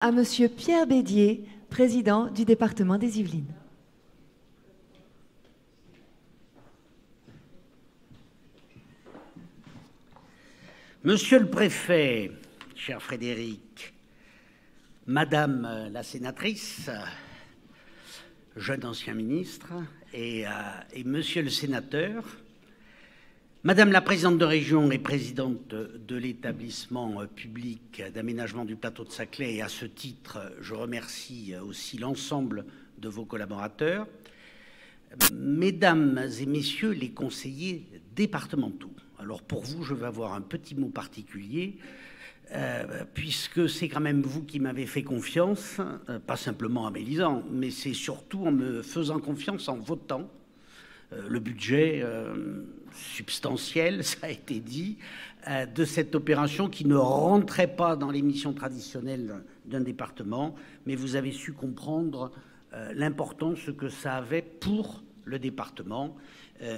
À Monsieur Pierre Bédier, président du département des Yvelines. Monsieur le préfet, cher Frédéric, Madame la sénatrice, jeune ancien ministre, et Monsieur le sénateur, Madame la présidente de région et présidente de l'établissement public d'aménagement du plateau de Saclay, et à ce titre, je remercie aussi l'ensemble de vos collaborateurs, Mesdames et Messieurs les conseillers départementaux. Alors pour vous, je vais avoir un petit mot particulier, puisque c'est quand même vous qui m'avez fait confiance, pas simplement en m'élisant, mais c'est surtout en me faisant confiance en votant le budget substantiel, ça a été dit, de cette opération qui ne rentrait pas dans les missions traditionnelles d'un département, mais vous avez su comprendre l'importance que ça avait pour le département,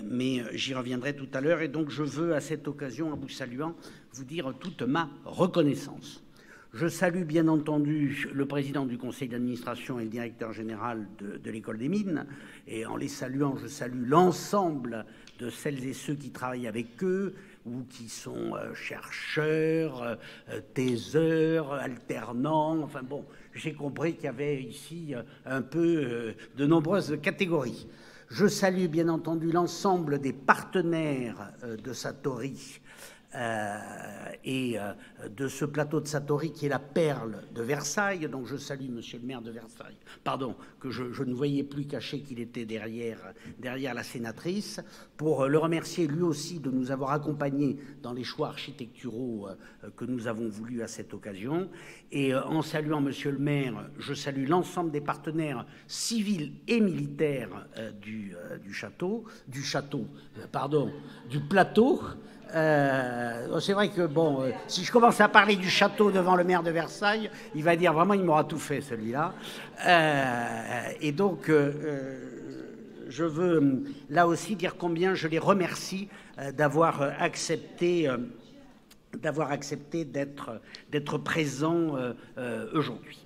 mais j'y reviendrai tout à l'heure, et donc je veux à cette occasion, en vous saluant, vous dire toute ma reconnaissance. Je salue bien entendu le président du conseil d'administration et le directeur général de l'école des mines, et en les saluant, je salue l'ensemble de celles et ceux qui travaillent avec eux, ou qui sont chercheurs, théseurs, alternants, enfin bon, j'ai compris qu'il y avait ici un peu de nombreuses catégories. Je salue bien entendu l'ensemble des partenaires de Satori et de ce plateau de Satori qui est la perle de Versailles. Donc je salue Monsieur le maire de Versailles, pardon, que je ne voyais plus caché qu'il était derrière la sénatrice, pour le remercier lui aussi de nous avoir accompagnés dans les choix architecturaux que nous avons voulu à cette occasion. Et en saluant Monsieur le maire, je salue l'ensemble des partenaires civils et militaires du plateau. C'est vrai que, bon, si je commence à parler du château devant le maire de Versailles, il va dire vraiment, il m'aura tout fait, celui-là. Et donc, je veux là aussi dire combien je les remercie d'avoir accepté d'être présents aujourd'hui.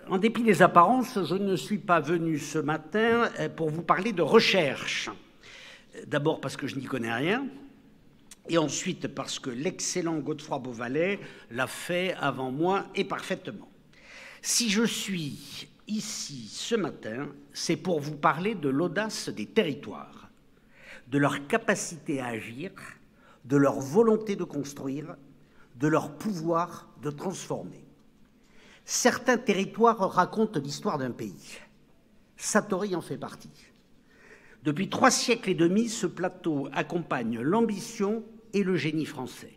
En dépit des apparences, je ne suis pas venu ce matin pour vous parler de recherche. D'abord parce que je n'y connais rien, et ensuite parce que l'excellent Godefroy Beauvalet l'a fait avant moi et parfaitement. Si je suis ici ce matin, c'est pour vous parler de l'audace des territoires, de leur capacité à agir, de leur volonté de construire, de leur pouvoir de transformer. Certains territoires racontent l'histoire d'un pays. Satori en fait partie. Depuis 3 siècles et demi, ce plateau accompagne l'ambition et le génie français.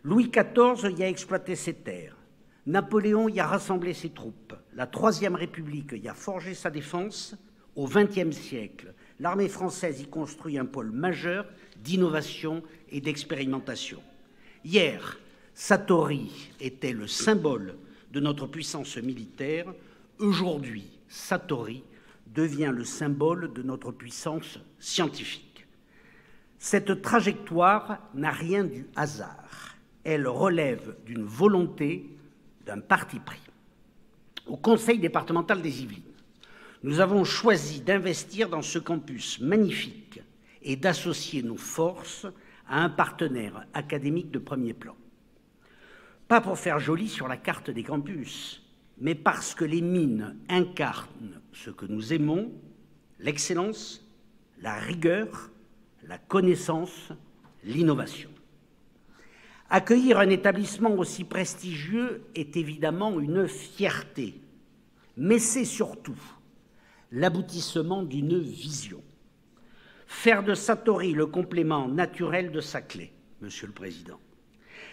Louis XIV y a exploité ses terres. Napoléon y a rassemblé ses troupes. La Troisième République y a forgé sa défense. Au XXe siècle, l'armée française y construit un pôle majeur d'innovation et d'expérimentation. Hier, Satori était le symbole de notre puissance militaire. Aujourd'hui, Satori devient le symbole de notre puissance scientifique. Cette trajectoire n'a rien du hasard. Elle relève d'une volonté, d'un parti pris. Au conseil départemental des Yvelines, nous avons choisi d'investir dans ce campus magnifique et d'associer nos forces à un partenaire académique de premier plan. Pas pour faire joli sur la carte des campus, mais parce que les mines incarnent ce que nous aimons, l'excellence, la rigueur, la connaissance, l'innovation. Accueillir un établissement aussi prestigieux est évidemment une fierté, mais c'est surtout l'aboutissement d'une vision. Faire de Satori le complément naturel de Saclay, Monsieur le Président.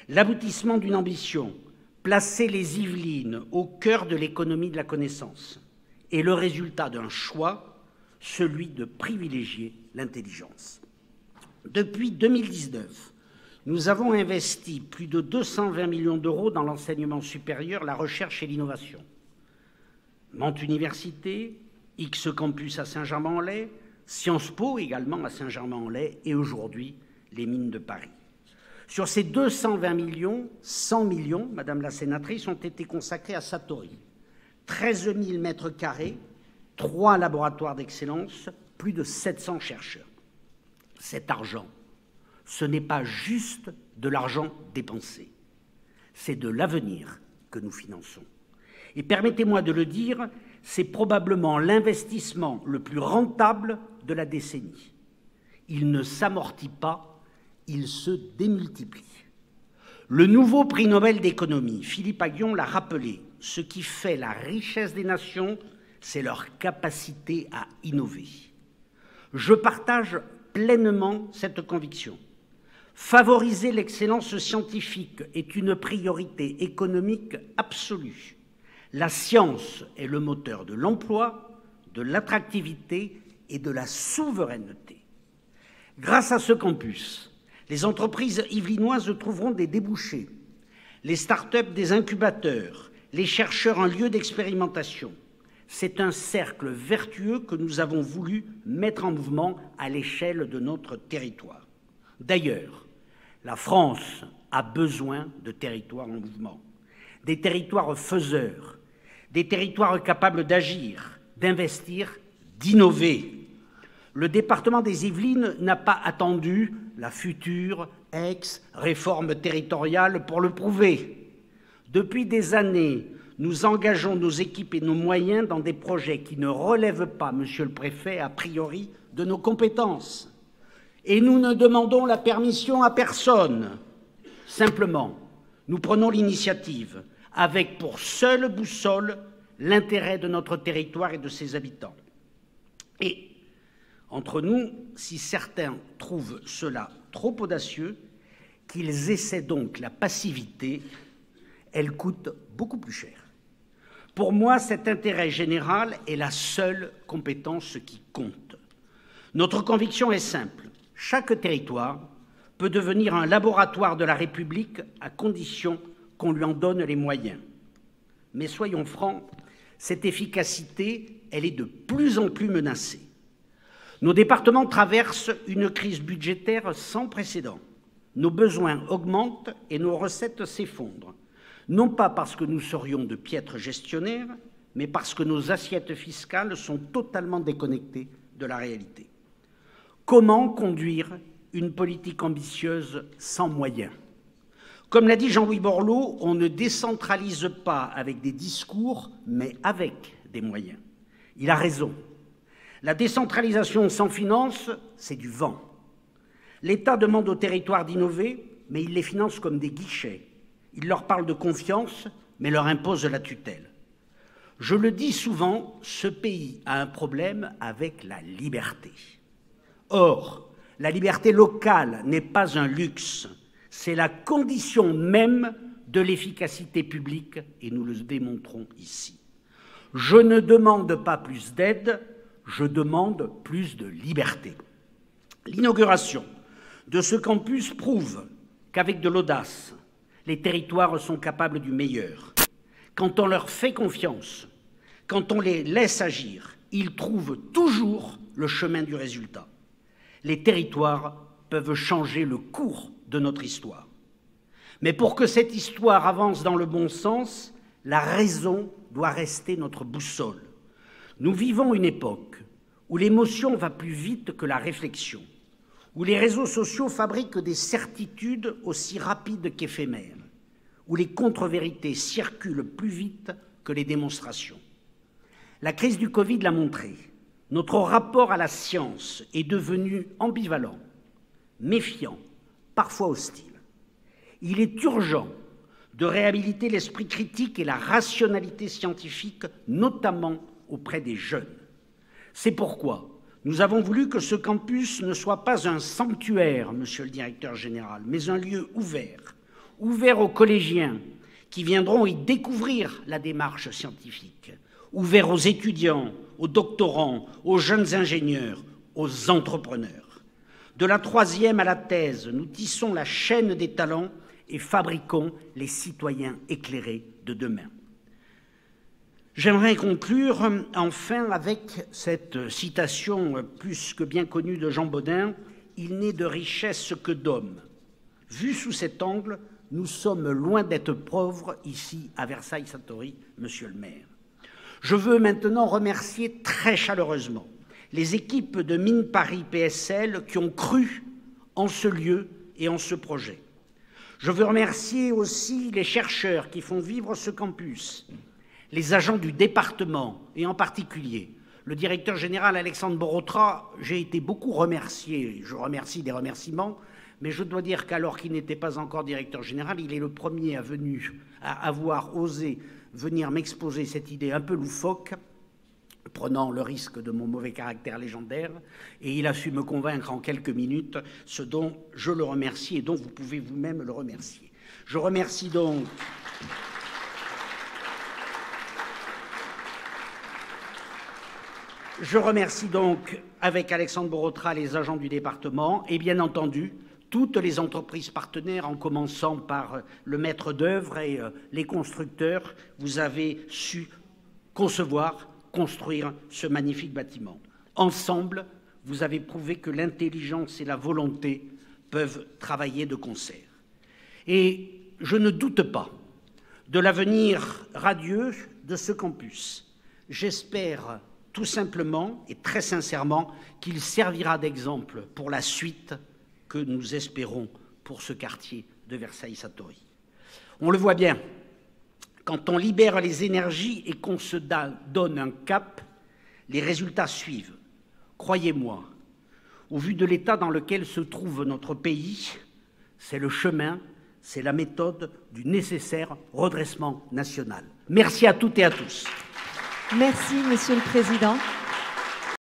L'aboutissement d'une ambition, placer les Yvelines au cœur de l'économie de la connaissance, et le résultat d'un choix, celui de privilégier l'intelligence. Depuis 2019, nous avons investi plus de 220 millions d'euros dans l'enseignement supérieur, la recherche et l'innovation. Mantes Université, X Campus à Saint-Germain-en-Laye, Sciences Po également à Saint-Germain-en-Laye, et aujourd'hui les mines de Paris. Sur ces 220 millions, 100 millions, Madame la sénatrice, ont été consacrés à Satori. 13 000 mètres carrés, 3 laboratoires d'excellence, plus de 700 chercheurs. Cet argent, ce n'est pas juste de l'argent dépensé, c'est de l'avenir que nous finançons. Et permettez-moi de le dire, c'est probablement l'investissement le plus rentable de la décennie. Il ne s'amortit pas, il se démultiplie. Le nouveau prix Nobel d'économie, Philippe Aghion l'a rappelé, ce qui fait la richesse des nations, c'est leur capacité à innover. Je partage pleinement cette conviction. Favoriser l'excellence scientifique est une priorité économique absolue. La science est le moteur de l'emploi, de l'attractivité et de la souveraineté. Grâce à ce campus, les entreprises yvelinoises trouveront des débouchés, les start-up des incubateurs, les chercheurs un lieu d'expérimentation. C'est un cercle vertueux que nous avons voulu mettre en mouvement à l'échelle de notre territoire. D'ailleurs, la France a besoin de territoires en mouvement, des territoires faiseurs, des territoires capables d'agir, d'investir, d'innover. Le département des Yvelines n'a pas attendu la future ex-réforme territoriale pour le prouver. Depuis des années, nous engageons nos équipes et nos moyens dans des projets qui ne relèvent pas, Monsieur le Préfet, a priori, de nos compétences. Et nous ne demandons la permission à personne. Simplement, nous prenons l'initiative avec pour seule boussole l'intérêt de notre territoire et de ses habitants. Et, entre nous, si certains trouvent cela trop audacieux, qu'ils essaient donc la passivité, elle coûte beaucoup plus cher. Pour moi, cet intérêt général est la seule compétence qui compte. Notre conviction est simple. Chaque territoire peut devenir un laboratoire de la République à condition qu'on lui en donne les moyens. Mais soyons francs, cette efficacité, elle est de plus en plus menacée. Nos départements traversent une crise budgétaire sans précédent. Nos besoins augmentent et nos recettes s'effondrent. Non pas parce que nous serions de piètres gestionnaires, mais parce que nos assiettes fiscales sont totalement déconnectées de la réalité. Comment conduire une politique ambitieuse sans moyens? Comme l'a dit Jean-Louis Borloo, on ne décentralise pas avec des discours, mais avec des moyens. Il a raison. La décentralisation sans finance, c'est du vent. L'État demande aux territoires d'innover, mais il les finance comme des guichets. Il leur parle de confiance, mais leur impose la tutelle. Je le dis souvent, ce pays a un problème avec la liberté. Or, la liberté locale n'est pas un luxe, c'est la condition même de l'efficacité publique, et nous le démontrons ici. Je ne demande pas plus d'aide, je demande plus de liberté. L'inauguration de ce campus prouve qu'avec de l'audace, les territoires sont capables du meilleur. Quand on leur fait confiance, quand on les laisse agir, ils trouvent toujours le chemin du résultat. Les territoires peuvent changer le cours de notre histoire. Mais pour que cette histoire avance dans le bon sens, la raison doit rester notre boussole. Nous vivons une époque où l'émotion va plus vite que la réflexion, où les réseaux sociaux fabriquent des certitudes aussi rapides qu'éphémères, où les contre-vérités circulent plus vite que les démonstrations. La crise du Covid l'a montré. Notre rapport à la science est devenu ambivalent, méfiant, parfois hostile. Il est urgent de réhabiliter l'esprit critique et la rationalité scientifique, notamment auprès des jeunes. C'est pourquoi nous avons voulu que ce campus ne soit pas un sanctuaire, Monsieur le Directeur général, mais un lieu ouvert aux collégiens qui viendront y découvrir la démarche scientifique, ouvert aux étudiants, aux doctorants, aux jeunes ingénieurs, aux entrepreneurs. De la troisième à la thèse, nous tissons la chaîne des talents et fabriquons les citoyens éclairés de demain. J'aimerais conclure enfin avec cette citation plus que bien connue de Jean Bodin « Il n'est de richesse que d'hommes. Vu sous cet angle, nous sommes loin d'être pauvres ici à Versailles-Satory, monsieur le maire. Je veux maintenant remercier très chaleureusement les équipes de Mines Paris PSL qui ont cru en ce lieu et en ce projet. Je veux remercier aussi les chercheurs qui font vivre ce campus, les agents du département et en particulier le directeur général Alexandre Borotra. J'ai été beaucoup remercié, je remercie des remerciements, mais je dois dire qu'alors qu'il n'était pas encore directeur général, il est le premier à avoir osé venir m'exposer cette idée un peu loufoque, prenant le risque de mon mauvais caractère légendaire, et il a su me convaincre en quelques minutes, ce dont je le remercie et dont vous pouvez vous-même le remercier. Je remercie donc avec Alexandre Borotra les agents du département et bien entendu toutes les entreprises partenaires, en commençant par le maître d'œuvre et les constructeurs. Vous avez su concevoir, construire ce magnifique bâtiment. Ensemble, vous avez prouvé que l'intelligence et la volonté peuvent travailler de concert. Et je ne doute pas de l'avenir radieux de ce campus. J'espère tout simplement et très sincèrement qu'il servira d'exemple pour la suite que nous espérons pour ce quartier de Versailles-Satory. On le voit bien, quand on libère les énergies et qu'on se donne un cap, les résultats suivent. Croyez-moi, au vu de l'état dans lequel se trouve notre pays, c'est le chemin, c'est la méthode du nécessaire redressement national. Merci à toutes et à tous. Merci, Monsieur le Président.